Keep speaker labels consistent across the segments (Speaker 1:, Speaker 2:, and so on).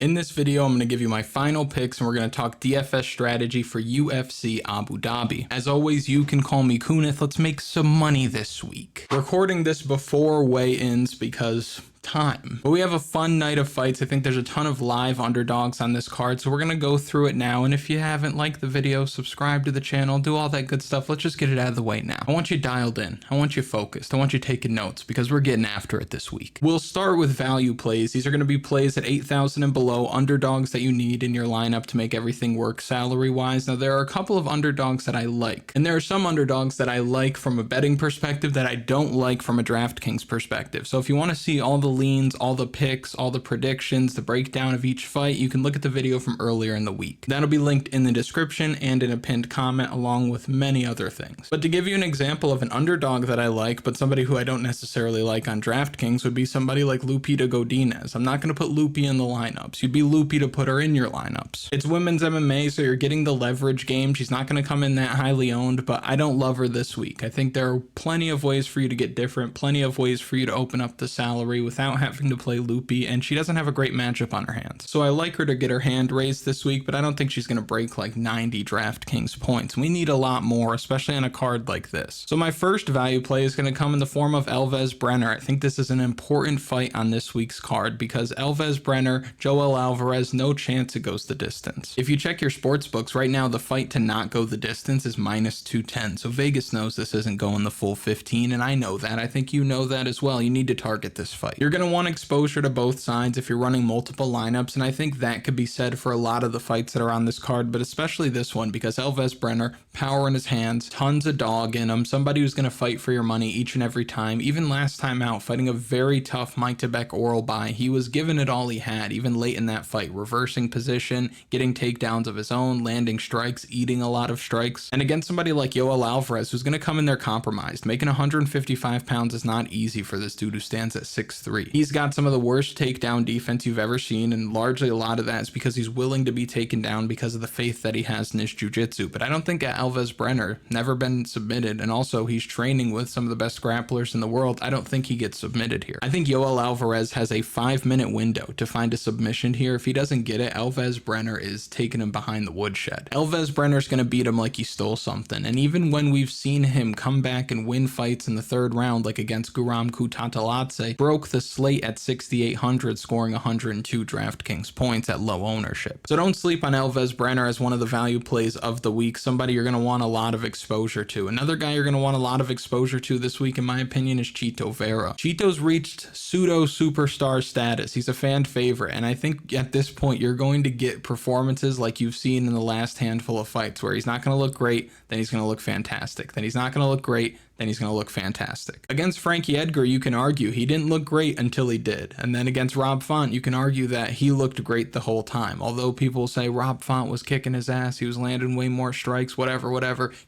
Speaker 1: In this video, I'm going to give you my final picks and we're going to talk DFS strategy for UFC Abu Dhabi. As always, you can call me Kunith. Let's make some money this week. Recording this before weigh-ins because time. But we have a fun night of fights. I think there's a ton of live underdogs on this card, so we're going to go through it now. And if you haven't liked the video, subscribe to the channel, do all that good stuff. Let's just get it out of the way now. I want you dialed in. I want you focused. I want you taking notes because we're getting after it this week. We'll start with value plays. These are going to be plays at 8,000 and below, underdogs that you need in your lineup to make everything work salary-wise. Now, there are a couple of underdogs that I like, and there are some underdogs that I like from a betting perspective that I don't like from a Draftkings perspective. So if you want to see all the leans, all the picks, all the predictions, the breakdown of each fight, you can look at the video from earlier in the week. That'll be linked in the description and in a pinned comment along with many other things. But to give you an example of an underdog that I like, but somebody who I don't necessarily like on Draftkings would be somebody like Loopy to Godinez. I'm not going to put Loopy in the lineups. You'd be Loopy to put her in your lineups. It's women's MMA, so you're getting the leverage game. She's not going to come in that highly owned, but I don't love her this week. I think there are plenty of ways for you to get different, plenty of ways for you to open up the salary without having to play Loopy, and she doesn't have a great matchup on her hands. So I like her to get her hand raised this week, but I don't think she's going to break like 90 Draftkings points. We need a lot more, especially on a card like this. So my first value play is going to come in the form of Elves Brener. I think this is an important fight on this week's card because Elves Brener, Joel Alvarez, no chance it goes the distance. If you check your sports books right now, the fight to not go the distance is minus 210. So Vegas knows this isn't going the full 15, and I know that. I think you know that as well. You need to target this fight. You're going to want exposure to both sides if you're running multiple lineups, and I think that could be said for a lot of the fights that are on this card, but especially this one because Elves Brener, power in his hands, tons of dog in him, somebody who's going to fight for your money each and every time. Even last time out, fighting a very tough Mike Tibek oral buy, he was giving it all he had, even late in that fight, reversing position, getting takedowns of his own, landing strikes, eating a lot of strikes. And against somebody like Joel Alvarez, who's going to come in there compromised, making 155 pounds is not easy for this dude who stands at 6'3". He's got some of the worst takedown defense you've ever seen, and largely a lot of that is because he's willing to be taken down because of the faith that he has in his jiu-jitsu. But I don't think Elves Brener, never been submitted, and also he's training with some of the best grapplers in the world, I don't think he gets submitted here. I think Joel Alvarez has a 5-minute window to find a submission here. If he doesn't get it, Elves Brener is taking him behind the woodshed. Elves Brenner's going to beat him like he stole something, and even when we've seen him come back and win fights in the third round, like against Guram Kutateladze, broke the slate at 6,800, scoring 102 Draftkings points at low ownership. So don't sleep on Elves Brener as one of the value plays of the week, somebody you're going to want a lot of exposure to. Another guy you're going to want a lot of exposure to this week, in my opinion, is Vera. Cheeto's reached pseudo superstar status. He's a fan favorite, and I think at this point you're going to get performances like you've seen in the last handful of fights where he's not going to look great, then he's going to look fantastic, then he's not going to look great, then he's going to look fantastic. Against Frankie Edgar, you can argue he didn't look great until he did. And then against Rob Font, you can argue that he looked great the whole time. Although people say Rob Font was kicking his ass, he was landing way more strikes, whatever.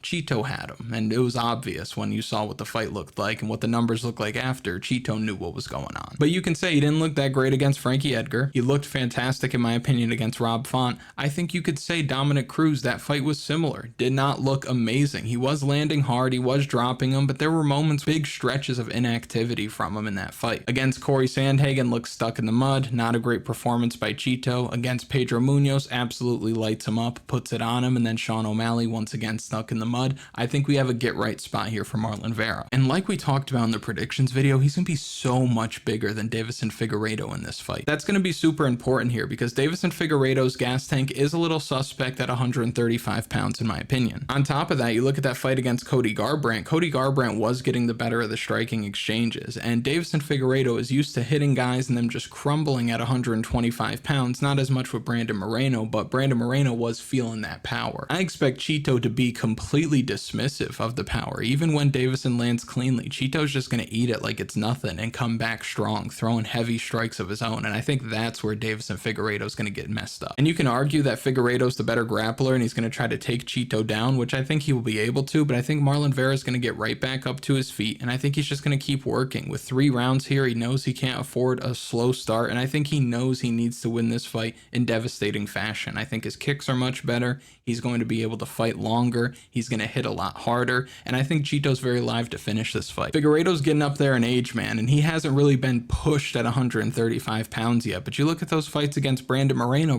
Speaker 1: Cheeto had him. And it was obvious when you saw what the fight looked like and what the numbers looked like after. Cheeto knew what was going on. But you can say he didn't look that great against Frankie Edgar. He looked fantastic, in my opinion, against Rob Font. I think you could say Dominic Cruz, that fight was similar. Did not look amazing. He was landing hard, he was dropping him, but there were moments, big stretches of inactivity from him in that fight. Against Cory Sandhagen, looked stuck in the mud. Not a great performance by Cheeto. Against Pedro Munoz, absolutely lights him up, puts it on him, and then Sean O'Malley once again stuck in the mud. I think we have a get right spot here for Marlon Vera. And like we talked about in the predictions video, he's going to be so much bigger than Deiveson Figueredo in this fight. That's going to be super important here because Deiveson Figueredo's gas tank is a little suspect at 135 pounds in my opinion. On top of that, you look at that fight against Cody Garbrandt. Cody Garbrandt was getting the better of the striking exchanges, and Deiveson Figueredo is used to hitting guys and them just crumbling at 125 pounds. Not as much with Brandon Moreno, but Brandon Moreno was feeling that power. I expect Cheeto to be completely dismissive of the power. Even when Deiveson lands cleanly, Cheeto's just going to eat it like it's nothing and come back strong, throwing heavy strikes of his own, and I think that's where Deiveson Figueredo is going to get messed up. And you can argue that Figueredo's the better grappler and he's going to try to take Cheeto down, which I think he will be able to, but I think Marlon Vera is going to get right get back up to his feet, and I think he's just going to keep working. With 3 rounds here, he knows he can't afford a slow start, and I think he knows he needs to win this fight in devastating fashion. I think his kicks are much better. He's going to be able to fight longer. He's going to hit a lot harder, and I think Chito's very live to finish this fight. Figueredo's getting up there in age, man, and he hasn't really been pushed at 135 pounds yet, but you look at those fights against Brandon Moreno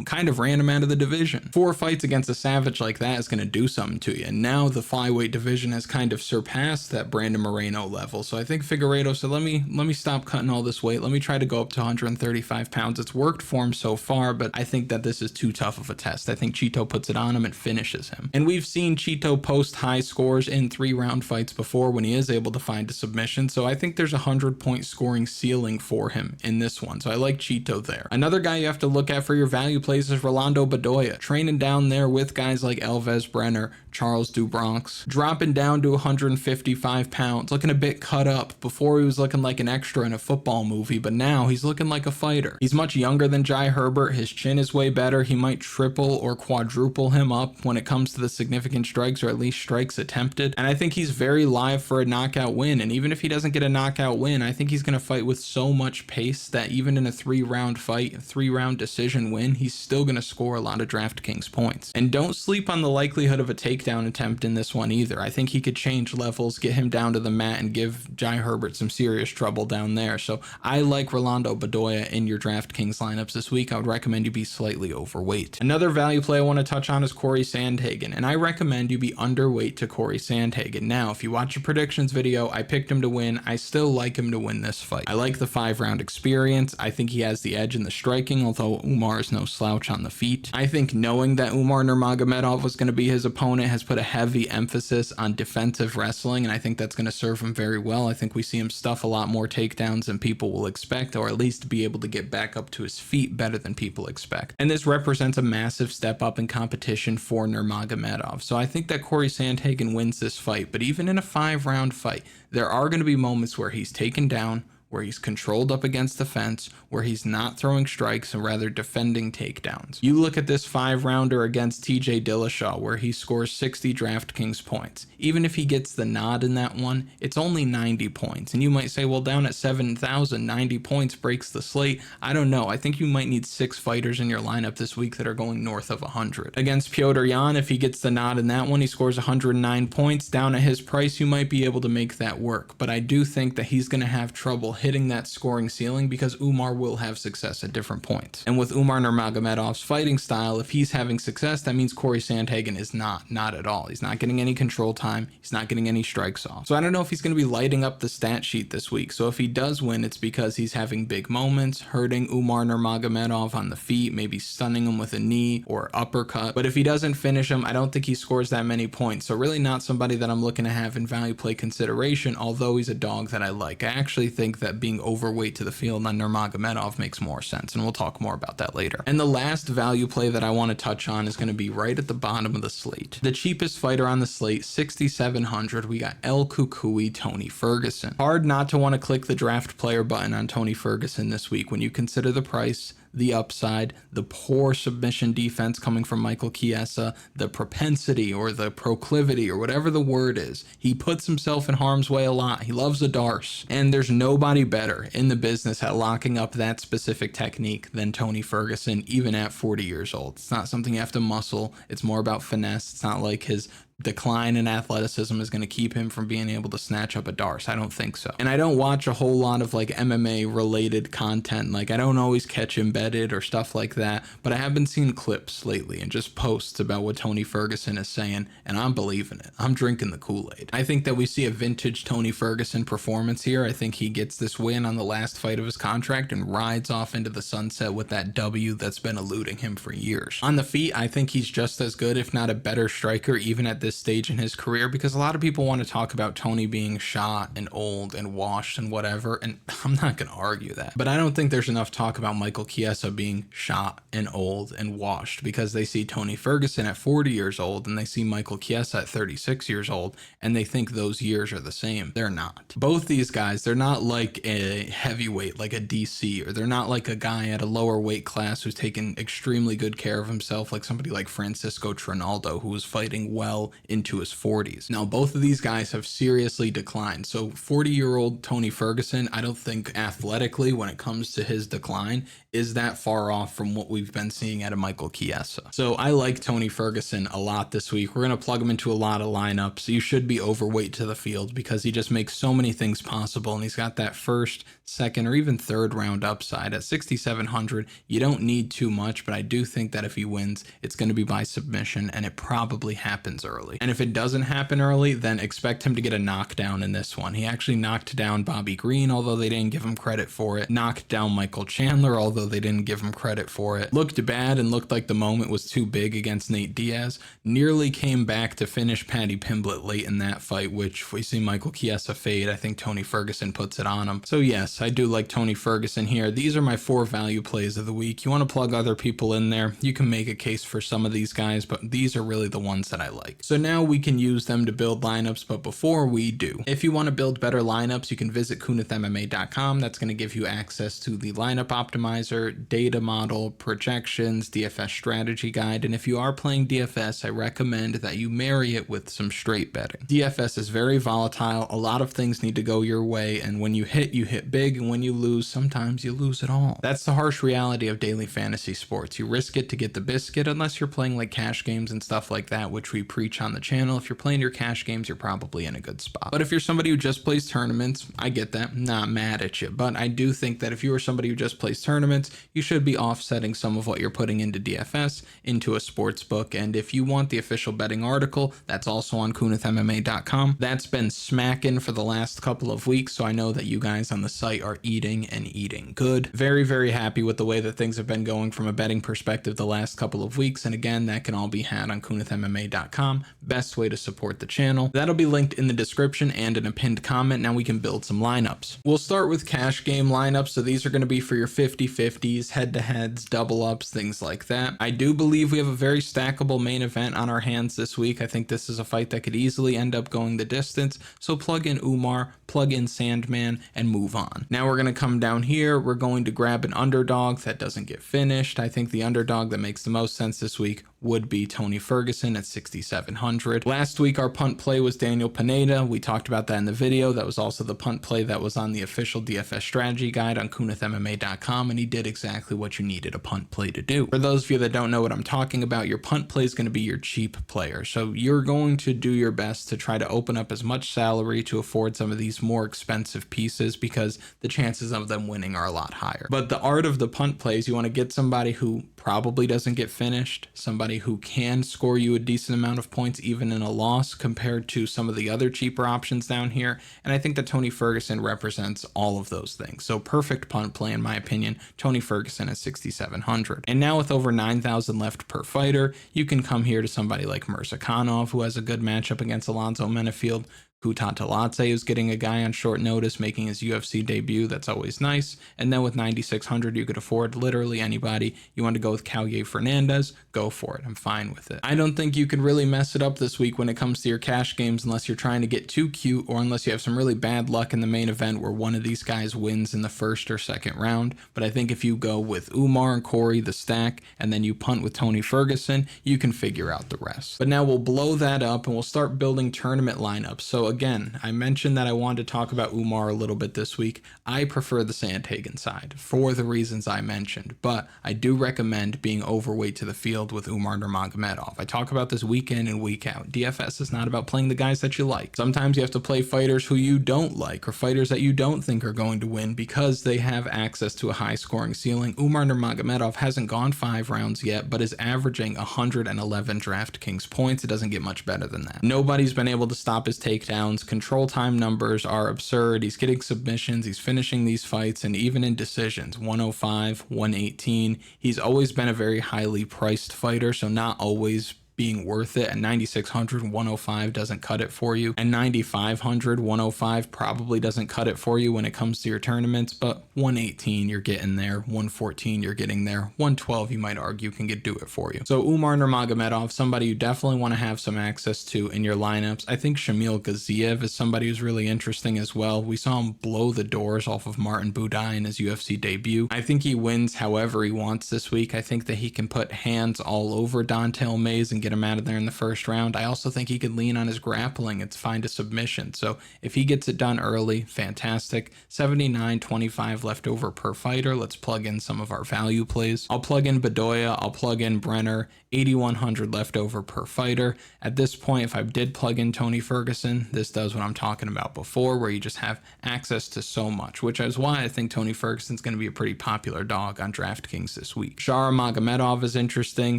Speaker 1: kind of ran him out of the division. 4 fights against a savage like that is going to do something to you, and now the flyweight division has kind of surpassed that Brandon Moreno level, so I think Figueredo said, let me stop cutting all this weight, let me try to go up to 135 pounds. It's worked for him so far, but I think that this is too tough of a test. I think Chito puts it on him and finishes him. And we've seen Chito post high scores in 3-round fights before when he is able to find a submission, so I think there's a 100-point scoring ceiling for him in this one, so I like Chito there. Another guy you have to look at for your value plays is Rolando Bedoya, training down there with guys like Elves, Brener, Charles do Bronx, dropping down to 155 pounds, looking a bit cut up. Before he was looking like an extra in a football movie, but now he's looking like a fighter. He's much younger than Jai Herbert. His chin is way better. He might triple or quadruple him up when it comes to the significant strikes, or at least strikes attempted. And I think he's very live for a knockout win. And even if he doesn't get a knockout win, I think he's going to fight with so much pace that even in a 3-round fight, a 3-round decision win, he's still going to score a lot of DraftKings points. And don't sleep on the likelihood of a takedown attempt in this one either. I think he could change levels, get him down to the mat, and give Jai Herbert some serious trouble down there. So I like Rolando Bedoya in your DraftKings lineups this week. I would recommend you be slightly overweight. Another value play I want to touch on is Cory Sandhagen, and I recommend you be underweight to Cory Sandhagen. Now, if you watch a predictions video, I picked him to win. I still like him to win this fight. I like the 5-round experience. I think he has the edge in the striking, although Umar is no slouch on the feet. I think knowing that Umar Nurmagomedov was going to be his opponent has put a heavy emphasis on defensive wrestling, and I think that's going to serve him very well. I think we see him stuff a lot more takedowns than people will expect, or at least be able to get back up to his feet better than people expect. And this represents a massive step up in competition for Nurmagomedov. So I think that Cory Sandhagen wins this fight, but even in a 5-round fight, there are going to be moments where he's taken down, where he's controlled up against the fence, where he's not throwing strikes and rather defending takedowns. You look at this 5-rounder against TJ Dillashaw, where he scores 60 DraftKings points. Even if he gets the nod in that one, it's only 90 points. And you might say, well, down at 7,000, 90 points breaks the slate. I don't know. I think you might need 6 fighters in your lineup this week that are going north of 100. Against Petr Yan, if he gets the nod in that one, he scores 109 points. Down at his price, you might be able to make that work. But I do think that he's going to have trouble hitting that scoring ceiling because Umar will have success at different points. And with Umar Nurmagomedov's fighting style, if he's having success, that means Cory Sandhagen is not at all. He's not getting any control time. He's not getting any strikes off. So I don't know if he's going to be lighting up the stat sheet this week. So if he does win, it's because he's having big moments, hurting Umar Nurmagomedov on the feet, maybe stunning him with a knee or uppercut. But if he doesn't finish him, I don't think he scores that many points. So really not somebody that I'm looking to have in value play consideration, although he's a dog that I like. I actually think that being overweight to the field on Nurmagomedov makes more sense, and we'll talk more about that later. And the last value play that I want to touch on is going to be right at the bottom of the slate. The cheapest fighter on the slate, 6,700, we got El Cucuy, Tony Ferguson. Hard not to want to click the draft player button on Tony Ferguson this week when you consider the price, the upside, the poor submission defense coming from Michael Chiesa, the propensity or the proclivity or whatever the word is. He puts himself in harm's way a lot. He loves a Darce. And there's nobody better in the business at locking up that specific technique than Tony Ferguson, even at 40 years old. It's not something you have to muscle. It's more about finesse. It's not like his decline in athleticism is going to keep him from being able to snatch up a Darce. I don't think so. And I don't watch a whole lot of like MMA related content. Like I don't always catch embedded or stuff like that, but I have been seeing clips lately and just posts about what Tony Ferguson is saying, and I'm believing it. I'm drinking the Kool-Aid. I think that we see a vintage Tony Ferguson performance here. I think he gets this win on the last fight of his contract and rides off into the sunset with that W that's been eluding him for years. On the feet, I think he's just as good, if not a better striker, even at this stage in his career, because a lot of people want to talk about Tony being shot and old and washed and whatever, and I'm not going to argue that, but I don't think there's enough talk about Michael Chiesa being shot and old and washed, because they see Tony Ferguson at 40 years old and they see Michael Chiesa at 36 years old and they think those years are the same. They're not. Both these guys, they're not like a heavyweight like a DC, or they're not like a guy at a lower weight class who's taken extremely good care of himself like somebody like Francisco Trinaldo, who was fighting well into his 40s. Now, both of these guys have seriously declined. So 40-year-old Tony Ferguson, I don't think athletically when it comes to his decline is that far off from what we've been seeing out of Michael Chiesa. So I like Tony Ferguson a lot this week. We're going to plug him into a lot of lineups. You should be overweight to the field because he just makes so many things possible, and he's got that first, second, or even third round upside. At 6,700, you don't need too much, but I do think that if he wins, it's going to be by submission, and it probably happens early. And if it doesn't happen early, then expect him to get a knockdown in this one. He actually knocked down Bobby Green, although they didn't give him credit for it. Knocked down Michael Chandler, although they didn't give him credit for it. Looked bad and looked like the moment was too big against Nate Diaz. Nearly came back to finish Paddy Pimblett late in that fight, which if we see Michael Chiesa fade, I think Tony Ferguson puts it on him. So yes, I do like Tony Ferguson here. These are my 4 value plays of the week. You want to plug other people in there, you can make a case for some of these guys, but these are really the ones that I like. So now we can use them to build lineups, but before we do, if you want to build better lineups, you can visit kunithmma.com. That's going to give you access to the lineup optimizer, data model, projections, DFS strategy guide, and if you are playing DFS, I recommend that you marry it with some straight betting. DFS is very volatile. A lot of things need to go your way, and when you hit big, and when you lose, sometimes you lose it all. That's the harsh reality of daily fantasy sports. You risk it to get the biscuit unless you're playing like cash games and stuff like that, which we preach on the channel. If you're playing your cash games, you're probably in a good spot. But if you're somebody who just plays tournaments, I get that. I'm not mad at you, but I do think that if you are somebody who just plays tournaments, you should be offsetting some of what you're putting into DFS into a sports book. And if you want the official betting article, that's also on kunithmma.com. That's been smacking for the last couple of weeks, so I know that you guys on the site are eating and eating good. Very, very happy with the way that things have been going from a betting perspective the last couple of weeks. And again, that can all be had on kunithmma.com. Best way to support the channel. That'll be linked in the description and in a pinned comment. Now we can build some lineups. We'll start with cash game lineups. So these are going to be for your 50-50s, head-to-heads, double-ups, things like that. I do believe we have a very stackable main event on our hands this week. I think this is a fight that could easily end up going the distance. So plug in Umar, plug in Sandman, and move on. Now we're going to come down here. We're going to grab an underdog that doesn't get finished. I think the underdog that makes the most sense this week would be Tony Ferguson at 6,700. Last week, our punt play was Daniel Pineda. We talked about that in the video. That was also the punt play that was on the official DFS strategy guide on kunithmma.com, and he did exactly what you needed a punt play to do. For those of you that don't know what I'm talking about, your punt play is going to be your cheap player. So you're going to do your best to try to open up as much salary to afford some of these more expensive pieces because the chances of them winning are a lot higher. But the art of the punt plays, you want to get somebody who probably doesn't get finished, somebody who can score you a decent amount of points even in a loss compared to some of the other cheaper options down here. And I think that Tony Ferguson represents all of those things. So perfect punt play in my opinion, Tony Ferguson at 6,700. And now with over 9,000 left per fighter, you can come here to somebody like Murzakanov, who has a good matchup against Alonzo Menifield. Kutateladze is getting a guy on short notice making his UFC debut. That's always nice. And then with 9,600, you could afford literally anybody. You want to go with Kaue Fernandez, go for it. I'm fine with it. I don't think you can really mess it up this week when it comes to your cash games unless you're trying to get too cute or unless you have some really bad luck in the main event where one of these guys wins in the first or second round. But I think if you go with Umar and Cory, the stack, and then you punt with Tony Ferguson, you can figure out the rest. But now we'll blow that up and we'll start building tournament lineups. So again, I mentioned that I wanted to talk about Umar a little bit this week. I prefer the Sandhagen side for the reasons I mentioned, but I do recommend being overweight to the field with Umar Nurmagomedov. I talk about this week in and week out. DFS is not about playing the guys that you like. Sometimes you have to play fighters who you don't like or fighters that you don't think are going to win because they have access to a high scoring ceiling. Umar Nurmagomedov hasn't gone 5 rounds yet, but is averaging 111 Draftkings points. It doesn't get much better than that. Nobody's been able to stop his takedown. Control time numbers are absurd. He's getting submissions, he's finishing these fights, and even in decisions, 105, 118. He's always been a very highly priced fighter, so not always being worth it. And 9,600, 105 doesn't cut it for you, and 9,500, 105 probably doesn't cut it for you when it comes to your tournaments, but 118 you're getting there, 114 you're getting there, 112 you might argue can do it for you. So Umar Nurmagomedov, somebody you definitely want to have some access to in your lineups. I think Shamil Gaziev is somebody who's really interesting as well. We saw him blow the doors off of Martin Buday in his UFC debut. I think he wins however he wants this week. I think that he can put hands all over Don'Tale Mayes and get get him out of there in the first round. I also think he could lean on his grappling and find a submission. So if he gets it done early, fantastic. 79.25 left over per fighter. Let's plug in some of our value plays. I'll plug in Bedoya. I'll plug in Brener. 8,100 left over per fighter. At this point, if I did plug in Tony Ferguson, this does what I'm talking about before, where you just have access to so much, which is why I think Tony Ferguson's going to be a pretty popular dog on DraftKings this week. Shara Magomedov is interesting.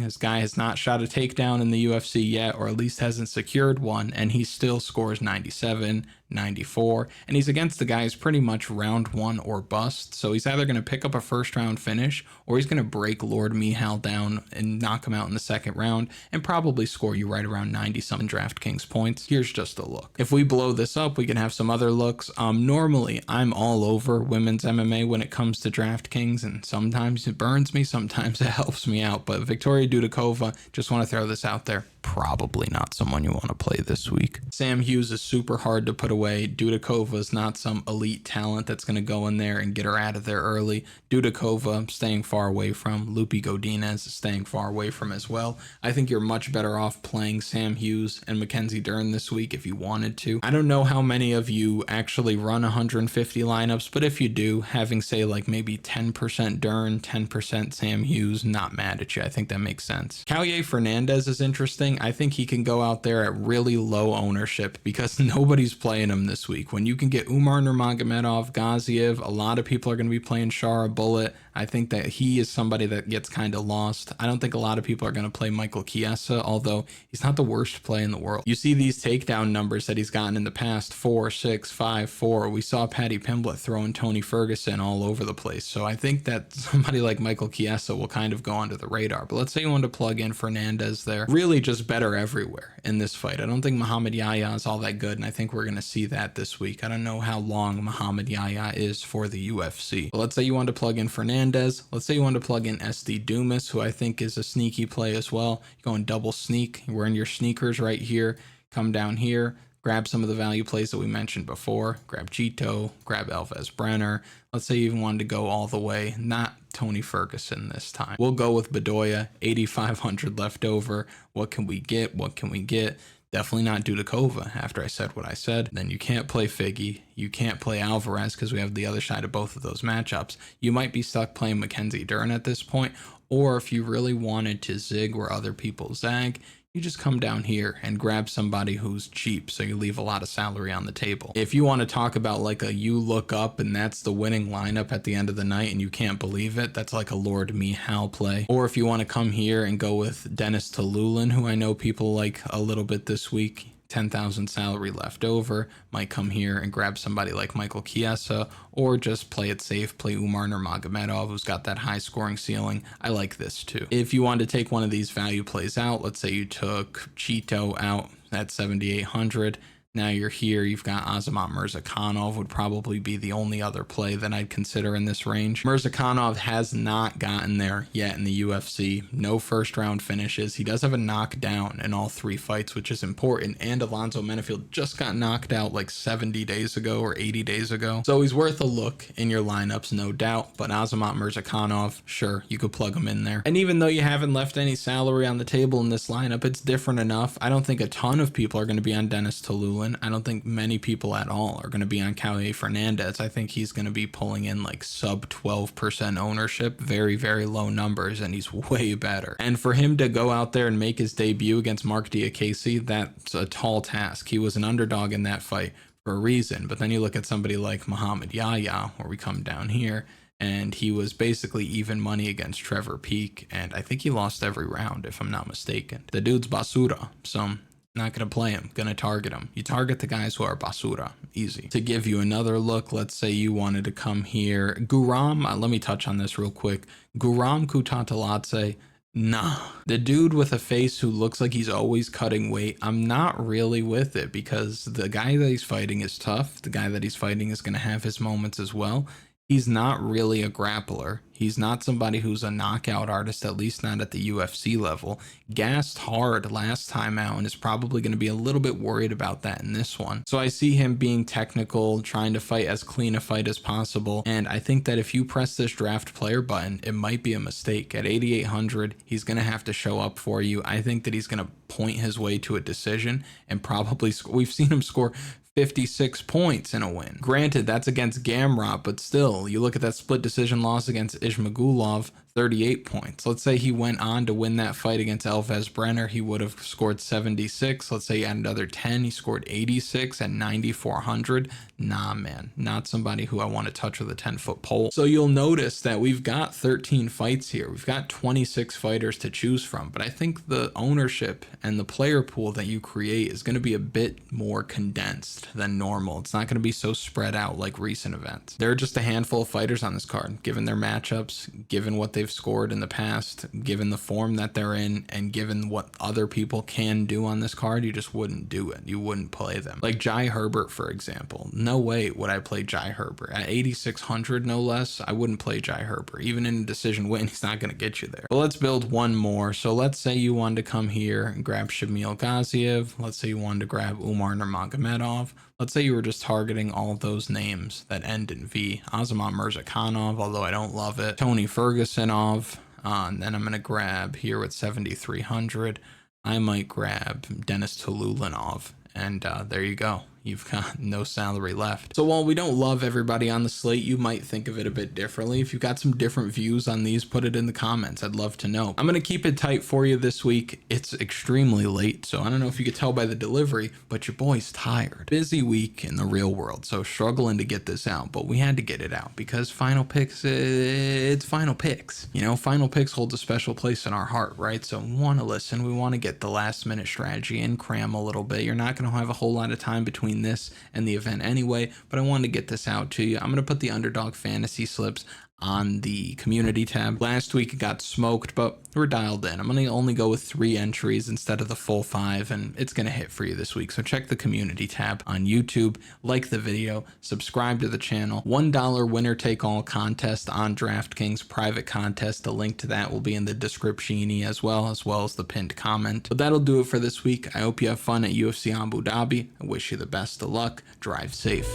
Speaker 1: This guy has not shot a takedown in the UFC yet, or at least hasn't secured one, and he still scores 97, 94, and he's against the guys pretty much round one or bust. So he's either going to pick up a first round finish, or he's going to break Lord Michal down and knock him out in the second round and probably score you right around 90 something DraftKings points. Here's just a look. If we blow this up, we can have some other looks. Normally I'm all over women's MMA when it comes to DraftKings, and sometimes it burns me, sometimes it helps me out. But Victoria Dudakova, just want to throw this out there, probably not someone you want to play this week. Sam Hughes is super hard to put away. Dudakova is not some elite talent that's going to go in there and get her out of there early. Dudakova staying far away from. Loopy Godinez is staying far away from as well. I think you're much better off playing Sam Hughes and Mackenzie Dern this week if you wanted to. I don't know how many of you actually run 150 lineups, but if you do, having say like maybe 10% Dern, 10% Sam Hughes, not mad at you. I think that makes sense. Kaue Fernandez is interesting. I think he can go out there at really low ownership because nobody's playing him this week. When you can get Umar Nurmagomedov, Gaziev, a lot of people are going to be playing Shara Bullet. I think that he is somebody that gets kind of lost. I don't think a lot of people are going to play Michael Chiesa, although he's not the worst play in the world. You see these takedown numbers that he's gotten in the past, 4, 6, 5, 4. We saw Paddy Pimblett throwing Tony Ferguson all over the place. So I think that somebody like Michael Chiesa will kind of go under the radar. But let's say you want to plug in Fernandez there. Really just better everywhere in this fight. I don't think Muhammad Yahya is all that good, and I think we're going to see that this week. I don't know how long Muhammad Yahya is for the UFC. But let's say you want to plug in Fernandez. Let's say you want to plug in SD Dumas, who I think is a sneaky play as well. You're going double sneak. You're wearing your sneakers right here. Come down here. Grab some of the value plays that we mentioned before. Grab Cheeto, grab Elves Brener. Let's say you even wanted to go all the way, not Tony Ferguson this time. We'll go with Bedoya, 8,500 left over. What can we get? What can we get? Definitely not Dudakova after I said what I said. Then you can't play Figgy. You can't play Alvarez because we have the other side of both of those matchups. You might be stuck playing Mackenzie Dern at this point, or if you really wanted to zig where other people zag, you just come down here and grab somebody who's cheap, so you leave a lot of salary on the table. If you want to talk about like a you look up and that's the winning lineup at the end of the night and you can't believe it, that's like a Lord Michal play. Or if you want to come here and go with Dennis Tululin, who I know people like a little bit this week, 10,000 salary left over, might come here and grab somebody like Michael Chiesa, or just play it safe, play Umar Nurmagomedov, who's got that high scoring ceiling. I like this too. If you wanted to take one of these value plays out, let's say you took Cheeto out at 7,800, now you're here, you've got Azamat Murzakanov would probably be the only other play that I'd consider in this range. Murzakanov has not gotten there yet in the UFC. No first round finishes. He does have a knockdown in all 3 fights, which is important. And Alonzo Menifield just got knocked out like 70 days ago or 80 days ago. So he's worth a look in your lineups, no doubt. But Azamat Murzakanov, sure, you could plug him in there. And even though you haven't left any salary on the table in this lineup, it's different enough. I don't think a ton of people are going to be on Dennis Tululin. I don't think many people at all are going to be on Kaue Fernandez. I think he's going to be pulling in like sub 12% ownership, very, very low numbers, and he's way better. And for him to go out there and make his debut against Mark Diakese, that's a tall task. He was an underdog in that fight for a reason. But then you look at somebody like Muhammad Yahya, where we come down here, and he was basically even money against Trevor Peek, and I think he lost every round, if I'm not mistaken. The dude's basura, so not going to play him, going to target him. You target the guys who are basura, easy. To give you another look, let's say you wanted to come here. Guram, let me touch on this real quick. Guram Kutateladze, nah. The dude with a face who looks like he's always cutting weight, I'm not really with it because the guy that he's fighting is tough. The guy that he's fighting is going to have his moments as well. He's not really a grappler. He's not somebody who's a knockout artist, at least not at the UFC level. Gassed hard last time out and is probably going to be a little bit worried about that in this one. So I see him being technical, trying to fight as clean a fight as possible. And I think that if you press this draft player button, it might be a mistake. At 8,800, he's going to have to show up for you. I think that he's going to point his way to a decision and probably we've seen him score 56 points in a win. Granted, that's against Gamrot, but still, you look at that split decision loss against Ismagulov, 38 points. Let's say he went on to win that fight against Elves Brener, he would have scored 76. Let's say he had another 10, he scored 86 at 9,400. Nah, man, not somebody who I want to touch with a 10-foot pole. So you'll notice that we've got 13 fights here. We've got 26 fighters to choose from, but I think the ownership and the player pool that you create is going to be a bit more condensed than normal. It's not going to be so spread out like recent events. There are just a handful of fighters on this card, given their matchups, given what they've scored in the past, given the form that they're in, and given what other people can do on this card. You just wouldn't do it. You wouldn't play them. Like Jai Herbert, for example. No way would I play Jai Herbert. At 8,600, no less, I wouldn't play Jai Herbert. Even in a decision win, he's not going to get you there. But let's build one more. So let's say you wanted to come here and grab Shamil Gaziev. Let's say you wanted to grab Umar Nurmagomedov. Let's say you were just targeting all of those names that end in V. Azamat Murzakanov, although I don't love it. Tony Fergusonov. And then I'm going to grab here with 7,300. I might grab Denis Tululinov. And there you go. You've got no salary left. So while we don't love everybody on the slate, you might think of it a bit differently. If you've got some different views on these, put it in the comments. I'd love to know. I'm going to keep it tight for you this week. It's extremely late, so I don't know if you could tell by the delivery, but your boy's tired. Busy week in the real world, so struggling to get this out, but we had to get it out because Final Picks, it's Final Picks. You know, Final Picks holds a special place in our heart, right? So we want to listen. We want to get the last minute strategy and cram a little bit. You're not going to have a whole lot of time between this and the event anyway, but I wanted to get this out to you. I'm going to put the Underdog fantasy slips on the community tab. Last week it got smoked, but we're dialed in. I'm going to only go with 3 entries instead of the full 5, and it's going to hit for you this week. So check the community tab on YouTube, like the video, subscribe to the channel. $1 winner take all contest on DraftKings, private contest. The link to that will be in the description as well as the pinned comment. But that'll do it for this week. I hope you have fun at UFC Abu Dhabi. I wish you the best of luck. Drive safe.